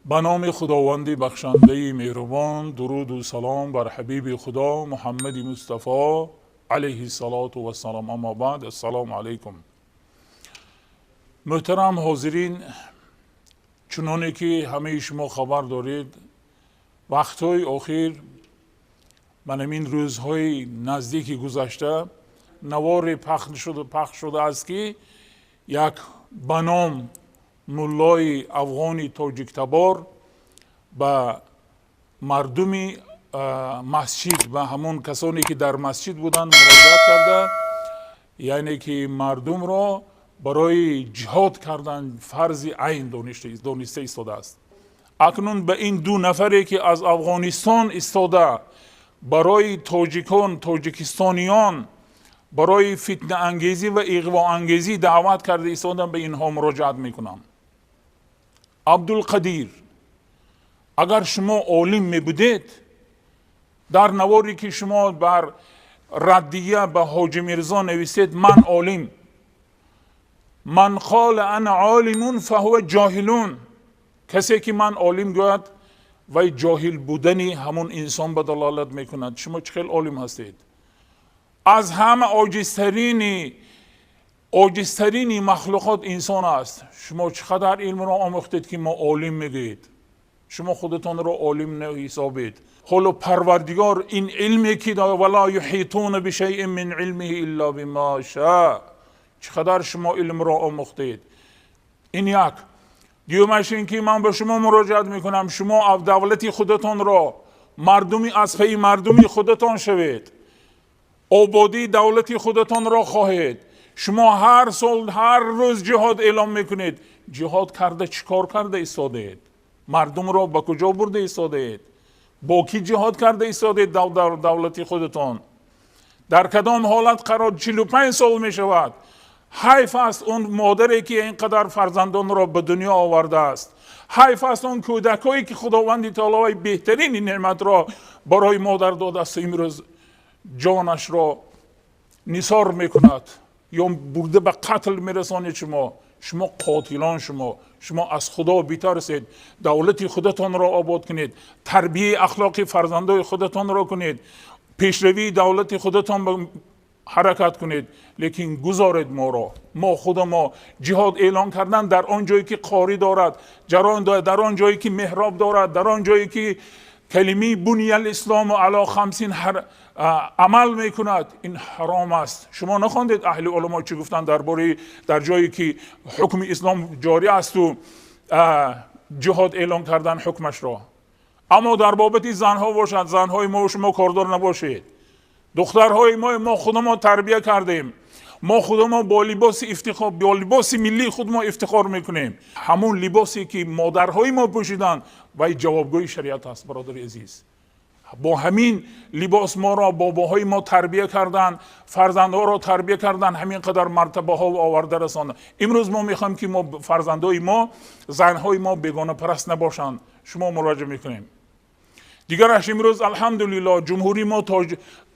به نام خداوند بخشنده مهربان، درود و سلام بر حبیب خدا محمد مصطفی علیه الصلاة و السلام. اما بعد، السلام علیکم. محترم حاضرین، چنانه که همه شما خبر دارید، وقتهای اخیر من این روزهای نزدیکی گذشته نوار پخش شده است که یک بنام ملای افغانی تاجیک تبار به مردم مسجد و همون کسانی که در مسجد بودن مراجعت کرده، یعنی که مردم را برای جهاد کردن فرض عین دانسته ایستاده است. اکنون به این دو نفری که از افغانستان ایستاده برای تاجیکستانیان برای فتنه انگیزی و اغوا انگیزی دعوت کرده ایستادن، به اینها مراجعت میکنم. عبدالقدیر، اگر شما عالم می بودید، در نواری که شما بر ردیه به حاجی میرزا نویسید من عالم، من قال انا عالم فهو جاهلون، کسی که من عالم گوید و جاهل بودنی همون انسان به دلالت میکند. شما چه خیلی عالم هستید؟ از همه عاجزترین مخلوقات انسان است. شما چقدر علم را آموختید که ما عالم میگید؟ شما خودتان را عالم نحسابید. حالا پروردگار این علمی که داره ولا یحیطون بشیء من علمه الا بما شاء، چقدر شما علم را آموختید؟ این یک. دیومش این که من به شما مراجعت میکنم، شما دولت خودتان را مردمی از پی مردمی خودتان شوید، آبادی دولت خودتان را خواهید. شما هر سال هر روز جهاد اعلام میکنید. جهاد کرده چیکار کرده ایستادید؟ مردم را به کجا برده ایستادید؟ با کی جهاد کرده ایستادید؟ دولت خودتان در کدام حالت قرار 45 سال می شود. حیف است اون مادری که اینقدر فرزندان را به دنیا آورده است. حیف است اون کودکایی که خداوند تعالی بهترین نعمت را برای مادر داده است، امروز جانش را نثار میکند یا برده به قتل میرسانید. شما قاتلان، شما از خدا بی‌ترسید. دولت خودتان را آباد کنید، تربیه اخلاقی فرزندای خودتان را کنید، پیشروی دولت خودتان حرکت کنید. لیکن گذارید ما خود ما جهاد اعلان کردن در آن جایی که قاری دارد، در آن جایی که محراب دارد، در آن جایی که کلمه بنی الاسلام علی 50 عمل میکند، این حرام است. شما نخواندید اهل علما چی گفتن در جایی که حکم اسلام جاری است و جهاد اعلان کردن حکمش را؟ اما در بابت زنها باشد، زنهای ما شما کاردار نباشید. دخترهای ما خود ما تربیه کردیم، ما خود ما با لباس ملی خود ما افتخار میکنیم. همون لباسی که مادرهای ما پوشیدن و جوابگوی شریعت است. برادر عزیز، با همین لباس ما را باباهای ما تربیه کردن، فرزندها را تربیه کردن، همین قدر مرتبه ها آورده رساندن. امروز ما میخوایم که فرزندهای ما، زنهای ما بیگانه پرست نباشند. شما مراجعه میکنیم. دیگرش امروز الحمدلله جمهوری ما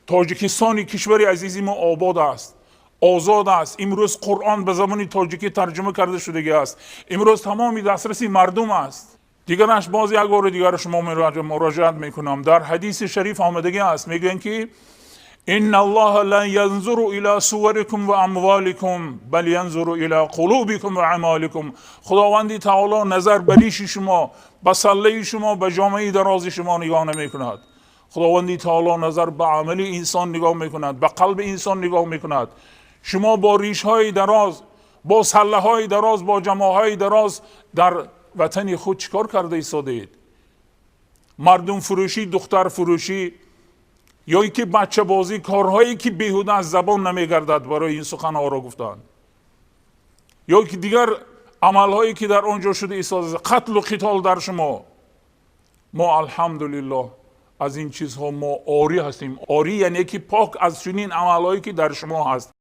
تاجیکستانی کشور عزیزی ما آباد است، آزاد است. امروز قرآن به زبان تاجیکی ترجمه کرده شده است. امروز تمامی دسترسی مردم است. دیگرش باز یک بار دیگر شما مراجعت میکنم. در حدیث شریف آمدگی است، میگن که ان الله لا ينظر الى صوركم و اموالكم بل ينظر الى قلوبكم و اعمالكم. خداوند تعالی نظر به ریش شما، به سله شما، به جامعه دراز شما نگاه نمیکند. خداوند تعالی نظر به عمل انسان نگاه میکند، به قلب انسان نگاه میکند. شما با ریش های دراز، با سله های دراز، با جماعه های دراز در وطن خود چیکار کرده ایستادید؟ مردم فروشی، دختر فروشی، یا که بچه بازی، کارهایی که بیهوده از زبان نمیگردد برای این سخن ها را گفتن، یا که دیگر عملهایی که در آنجا شده ایستاده، قتل و قتال در شما. ما الحمدلله از این چیزها ما آری هستیم. آری یعنی که پاک از چنین عملهایی که در شما هست.